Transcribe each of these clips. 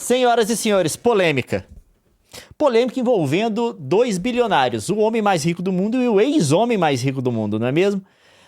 Senhoras e senhores, polêmica. Polêmica envolvendo dois bilionários, o homem mais rico do mundo e o ex-homem mais rico do mundo, não é mesmo?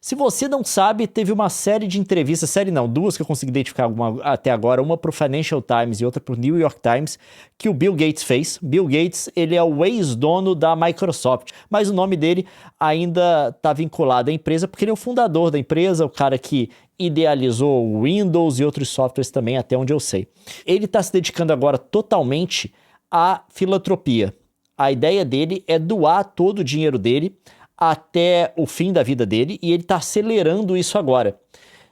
Se você não sabe, teve uma série de entrevistas, duas que eu consegui identificar até agora, uma para o Financial Times e outra para o New York Times, que o Bill Gates fez. Bill Gates, ele é o ex-dono da Microsoft, mas o nome dele ainda está vinculado à empresa porque ele é o fundador da empresa, o cara que idealizou o Windows e outros softwares também, até onde eu sei. Ele está se dedicando agora totalmente à filantropia. A ideia dele é doar todo o dinheiro dele até o fim da vida dele, e ele está acelerando isso agora.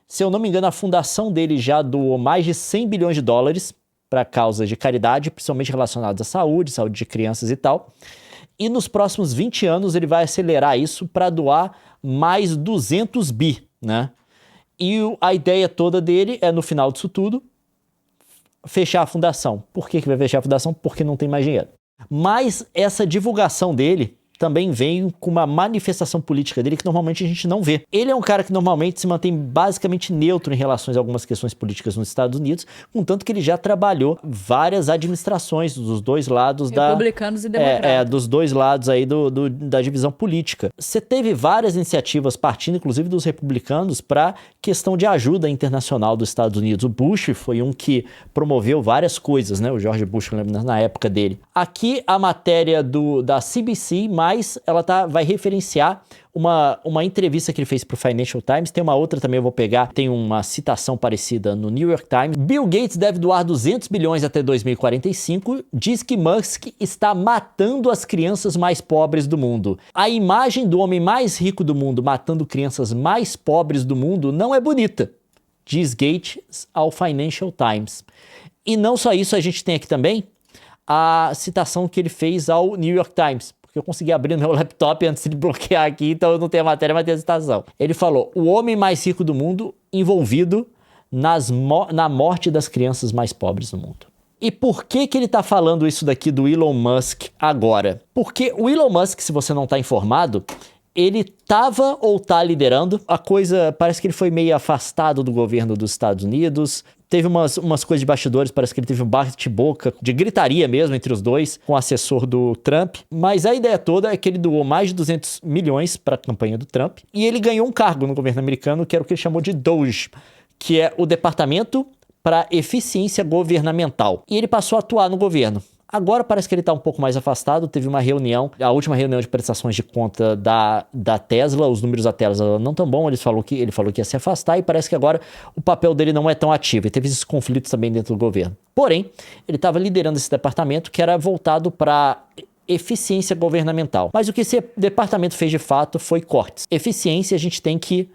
Se eu não me engano, a fundação dele já doou mais de 100 bilhões de dólares para causas de caridade, principalmente relacionadas à saúde de crianças e tal. E nos próximos 20 anos ele vai acelerar isso para doar mais 200 bi, né? E a ideia toda dele é, no final disso tudo, fechar a fundação. Por que vai fechar a fundação? Porque não tem mais dinheiro. Mas essa divulgação dele também vem com uma manifestação política dele que normalmente a gente não vê. Ele é um cara que normalmente se mantém basicamente neutro em relação a algumas questões políticas nos Estados Unidos, contanto que ele já trabalhou várias administrações dos dois lados republicanos e democratas. Dos dois lados aí da divisão política. Você teve várias iniciativas partindo, inclusive dos republicanos, para questão de ajuda internacional dos Estados Unidos. O Bush foi um que promoveu várias coisas, né? O George Bush, na época dele. Aqui a matéria da CBC, mas ela vai referenciar uma entrevista que ele fez para o Financial Times. Tem uma outra também, eu vou pegar, tem uma citação parecida no New York Times. Bill Gates deve doar 200 bilhões até 2045, diz que Musk está matando as crianças mais pobres do mundo. A imagem do homem mais rico do mundo matando crianças mais pobres do mundo não é bonita, diz Gates ao Financial Times. E não só isso, a gente tem aqui também a citação que ele fez ao New York Times, porque eu consegui abrir meu laptop antes de bloquear aqui, então eu não tenho a matéria, mas tem a citação. Ele falou: o homem mais rico do mundo envolvido na morte das crianças mais pobres do mundo. E por que ele está falando isso daqui do Elon Musk agora? Porque o Elon Musk, se você não está informado, ele estava ou está liderando a coisa, parece que ele foi meio afastado do governo dos Estados Unidos. Teve umas coisas de bastidores, parece que ele teve um bate-boca de gritaria mesmo entre os dois, com o assessor do Trump. Mas a ideia toda é que ele doou mais de 200 milhões para a campanha do Trump. E ele ganhou um cargo no governo americano, que era o que ele chamou de DOGE, que é o Departamento para Eficiência Governamental. E ele passou a atuar no governo. Agora parece que ele está um pouco mais afastado. Teve uma reunião, a última reunião de prestações de conta da Tesla. Os números da Tesla não tão bons. Ele falou que ia se afastar e parece que agora o papel dele não é tão ativo. E teve esses conflitos também dentro do governo. Porém, ele estava liderando esse departamento que era voltado para eficiência governamental. Mas o que esse departamento fez de fato foi cortes. Eficiência a gente tem que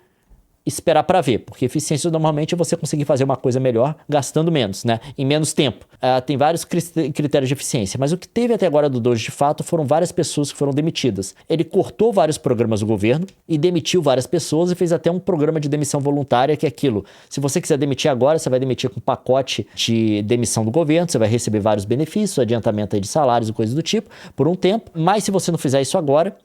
esperar para ver, porque eficiência normalmente é você conseguir fazer uma coisa melhor gastando menos, né? Em menos tempo. Tem vários critérios de eficiência, mas o que teve até agora do DOGE de fato foram várias pessoas que foram demitidas. Ele cortou vários programas do governo e demitiu várias pessoas e fez até um programa de demissão voluntária, que é aquilo: se você quiser demitir agora, você vai demitir com um pacote de demissão do governo, você vai receber vários benefícios, adiantamento aí de salários e coisas do tipo, por um tempo, mas se você não fizer isso agora,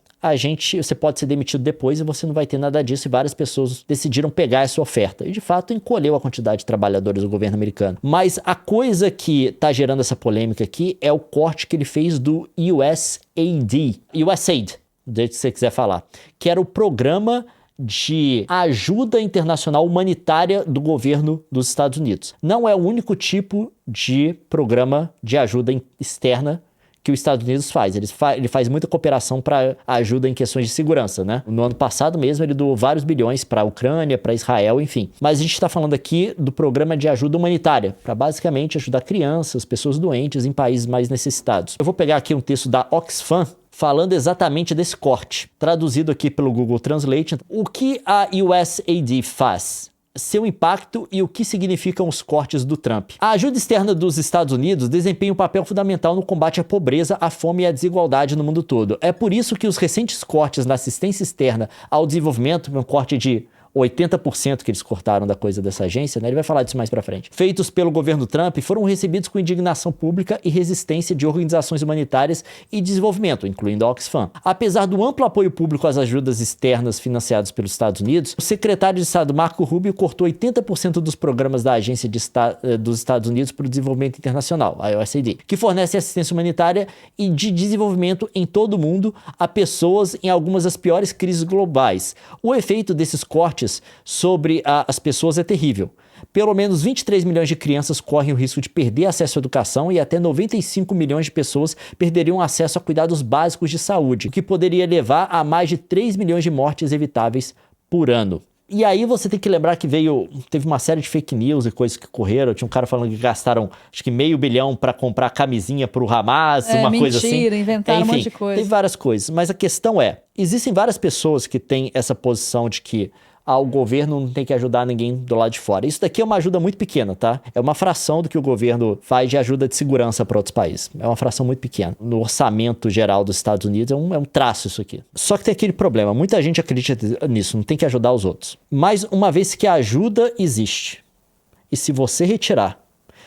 você pode ser demitido depois e você não vai ter nada disso, e várias pessoas decidiram pegar essa oferta. E, de fato, encolheu a quantidade de trabalhadores do governo americano. Mas a coisa que está gerando essa polêmica aqui é o corte que ele fez do USAID, do jeito que você quiser falar, que era o programa de ajuda internacional humanitária do governo dos Estados Unidos. Não é o único tipo de programa de ajuda externa que os Estados Unidos faz. Ele faz muita cooperação para ajuda em questões de segurança, né? No ano passado mesmo ele doou vários bilhões para a Ucrânia, para Israel, enfim. Mas a gente está falando aqui do programa de ajuda humanitária, para basicamente ajudar crianças, pessoas doentes em países mais necessitados. Eu vou pegar aqui um texto da Oxfam falando exatamente desse corte, traduzido aqui pelo Google Translate. O que a USAID faz? Seu impacto e o que significam os cortes do Trump. A ajuda externa dos Estados Unidos desempenha um papel fundamental no combate à pobreza, à fome e à desigualdade no mundo todo. É por isso que os recentes cortes na assistência externa ao desenvolvimento, um corte de 80% que eles cortaram da coisa dessa agência, né? Ele vai falar disso mais pra frente. Feitos pelo governo Trump foram recebidos com indignação pública e resistência de organizações humanitárias e desenvolvimento, incluindo a Oxfam. Apesar do amplo apoio público às ajudas externas financiadas pelos Estados Unidos, o secretário de Estado Marco Rubio cortou 80% dos programas da Agência dos Estados Unidos para o Desenvolvimento Internacional, a USAID, que fornece assistência humanitária e de desenvolvimento em todo o mundo a pessoas em algumas das piores crises globais. O efeito desses cortes sobre as pessoas é terrível. Pelo menos 23 milhões de crianças correm o risco de perder acesso à educação e até 95 milhões de pessoas perderiam acesso a cuidados básicos de saúde, o que poderia levar a mais de 3 milhões de mortes evitáveis por ano. E aí você tem que lembrar que teve uma série de fake news e coisas que correram. Tinha um cara falando que gastaram, acho que $500 milhão para comprar camisinha pro Hamas, uma coisa assim. Mentira, inventaram Enfim, um monte de coisa. Tem várias coisas. Mas a questão existem várias pessoas que têm essa posição de que o governo não tem que ajudar ninguém do lado de fora. Isso daqui é uma ajuda muito pequena, tá? É uma fração do que o governo faz de ajuda de segurança para outros países. É uma fração muito pequena. No orçamento geral dos Estados Unidos é um traço isso aqui. Só que tem aquele problema. Muita gente acredita nisso, não tem que ajudar os outros. Mas uma vez que a ajuda existe, e se você retirar,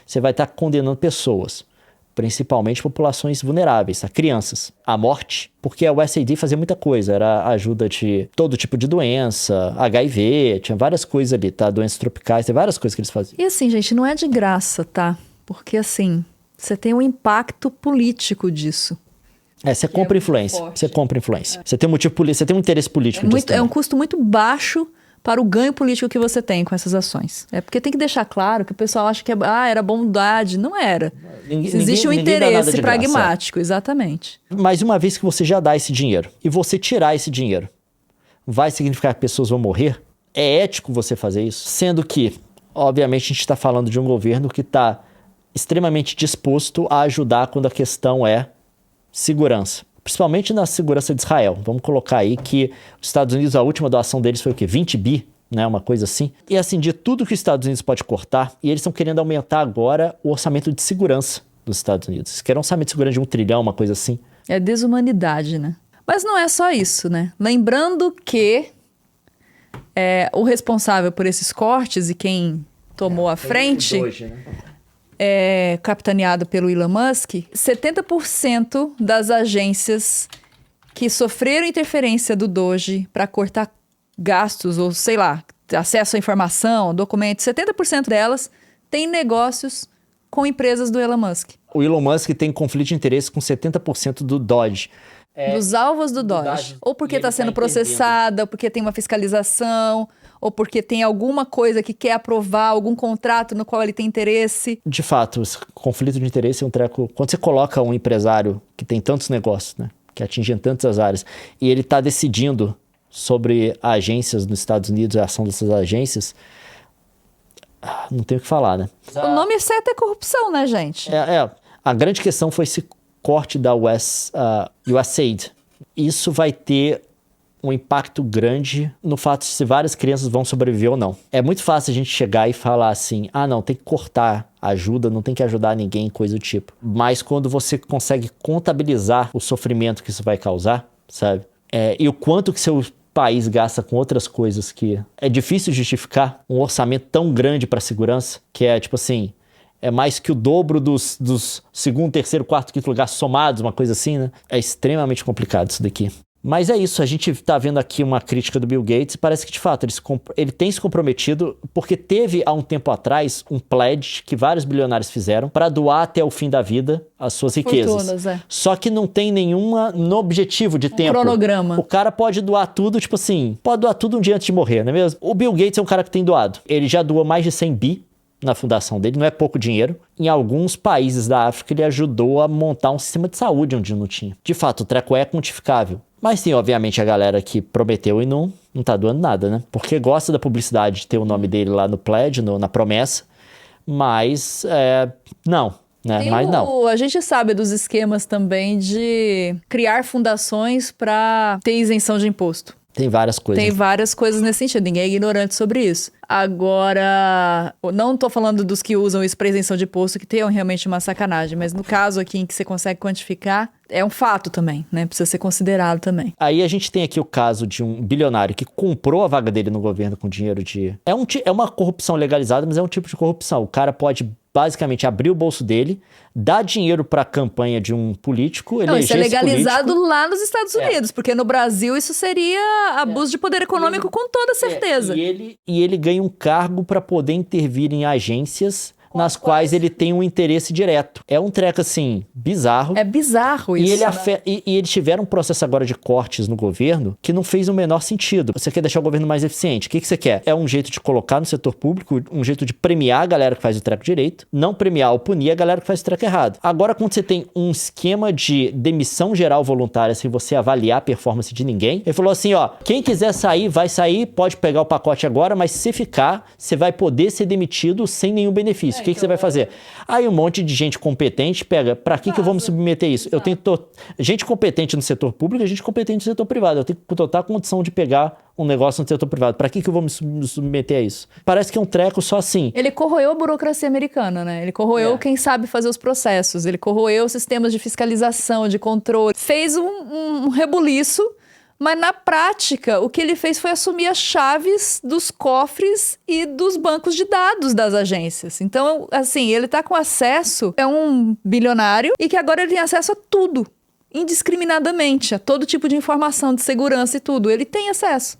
você vai estar condenando pessoas, principalmente populações vulneráveis, crianças, à morte, porque a USAID fazia muita coisa, era ajuda de todo tipo de doença, HIV, tinha várias coisas ali, tá? Doenças tropicais, tem várias coisas que eles faziam. E assim, gente, não é de graça, tá? Porque assim, você tem um impacto político disso. Você compra influência, você compra influência. Você tem um motivo político, você tem um interesse político disso também. É um custo muito baixo para o ganho político que você tem com essas ações. É porque tem que deixar claro que o pessoal acha que era bondade. Não era. Existe um interesse pragmático, exatamente. Mas uma vez que você já dá esse dinheiro e você tirar esse dinheiro, vai significar que pessoas vão morrer? É ético você fazer isso? Sendo que, obviamente, a gente está falando de um governo que está extremamente disposto a ajudar quando a questão é segurança. Principalmente na segurança de Israel. Vamos colocar aí que os Estados Unidos, a última doação deles foi o quê? 20 bi, né? Uma coisa assim. E assim, de tudo que os Estados Unidos pode cortar, e eles estão querendo aumentar agora o orçamento de segurança dos Estados Unidos. Eles querem um orçamento de segurança de 1 trilhão, uma coisa assim. É desumanidade, né? Mas não é só isso, né? Lembrando que o responsável por esses cortes e quem tomou a frente... Hoje, né? Capitaneado pelo Elon Musk, 70% das agências que sofreram interferência do Doge para cortar gastos ou, sei lá, acesso à informação, documentos, 70% delas têm negócios com empresas do Elon Musk. O Elon Musk tem conflito de interesse com 70% do Doge. Dos alvos do Doge. Ou porque está sendo processada, ou porque tem uma fiscalização, ou porque tem alguma coisa que quer aprovar, algum contrato no qual ele tem interesse. De fato, esse conflito de interesse é um treco... Quando você coloca um empresário que tem tantos negócios, né, que atingem tantas áreas, e ele está decidindo sobre agências nos Estados Unidos, a ação dessas agências, não tem o que falar, né? O nome certo é corrupção, né, gente? A grande questão foi esse corte da USAID. Isso vai ter um impacto grande no fato de se várias crianças vão sobreviver ou não. É muito fácil a gente chegar e falar assim, não, tem que cortar ajuda, não tem que ajudar ninguém, coisa do tipo. Mas quando você consegue contabilizar o sofrimento que isso vai causar, sabe? E o quanto que seu país gasta com outras coisas que é difícil justificar um orçamento tão grande para segurança, que é tipo assim, é mais que o dobro dos segundo, terceiro, quarto, quinto lugar somados, uma coisa assim, né? É extremamente complicado isso daqui. Mas é isso, a gente tá vendo aqui uma crítica do Bill Gates, parece que de fato ele tem se comprometido, porque teve há um tempo atrás um pledge que vários bilionários fizeram para doar até o fim da vida as suas riquezas. Fortunas, Só que não tem no objetivo de tempo. Cronograma. O cara pode doar tudo, tipo assim, pode doar tudo um dia antes de morrer, não é mesmo? O Bill Gates é um cara que tem doado. Ele já doou mais de 100 bi na fundação dele, não é pouco dinheiro. Em alguns países da África, ele ajudou a montar um sistema de saúde onde não tinha. De fato, o treco é quantificável. Mas tem, obviamente, a galera que prometeu e não tá doando nada, né? Porque gosta da publicidade de ter o nome dele lá no pledge, na promessa, mas não, né? Mas não. A gente sabe dos esquemas também de criar fundações para ter isenção de imposto. Tem várias coisas. Tem várias coisas nesse sentido, ninguém é ignorante sobre isso. Agora, não tô falando dos que usam isso para isenção de imposto, que tenham realmente uma sacanagem, mas no caso aqui em que você consegue quantificar, é um fato também, né? Precisa ser considerado também. Aí a gente tem aqui o caso de um bilionário que comprou a vaga dele no governo com dinheiro de... É uma corrupção legalizada, mas é um tipo de corrupção. O cara pode basicamente abrir o bolso dele, dar dinheiro para a campanha de um político, eleger Isso é esse legalizado político. lá nos Estados Unidos, porque no Brasil isso seria abuso de poder econômico com toda certeza. E ele ganha um cargo para poder intervir em agências nas quais ele tem um interesse direto. É um treco, assim, bizarro. É bizarro isso. E eles tiveram um processo agora de cortes no governo que não fez o menor sentido. Você quer deixar o governo mais eficiente. O que você quer? É um jeito de colocar no setor público, um jeito de premiar a galera que faz o treco direito, não premiar ou punir a galera que faz o treco errado. Agora, quando você tem um esquema de demissão geral voluntária sem você avaliar a performance de ninguém, ele falou assim, ó, quem quiser sair, vai sair, pode pegar o pacote agora, mas se ficar, você vai poder ser demitido sem nenhum benefício. O que você vai fazer? Aí um monte de gente competente pega, pra que eu vou me submeter a isso? Eu tenho gente competente no setor público e gente competente no setor privado. Eu tenho total condição de pegar um negócio no setor privado. Pra que eu vou me submeter a isso? Parece que é um treco só assim. Ele corroeu a burocracia americana, né? Ele corroeu quem sabe fazer os processos. Ele corroeu os sistemas de fiscalização, de controle. Fez um rebuliço. Mas na prática, o que ele fez foi assumir as chaves dos cofres e dos bancos de dados das agências. Então, assim, ele tá com acesso, é um bilionário e que agora ele tem acesso a tudo, indiscriminadamente, a todo tipo de informação de segurança e tudo. Ele tem acesso.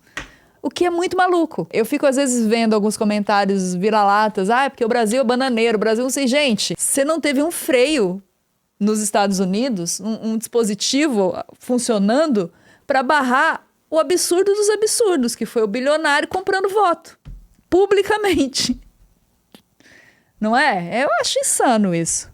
O que é muito maluco. Eu fico, às vezes, vendo alguns comentários vira-latas. Porque o Brasil é bananeiro, o Brasil não sei. Gente, você não teve um freio nos Estados Unidos, um dispositivo funcionando para barrar o absurdo dos absurdos, que foi o bilionário comprando voto, publicamente. Não é? Eu acho insano isso.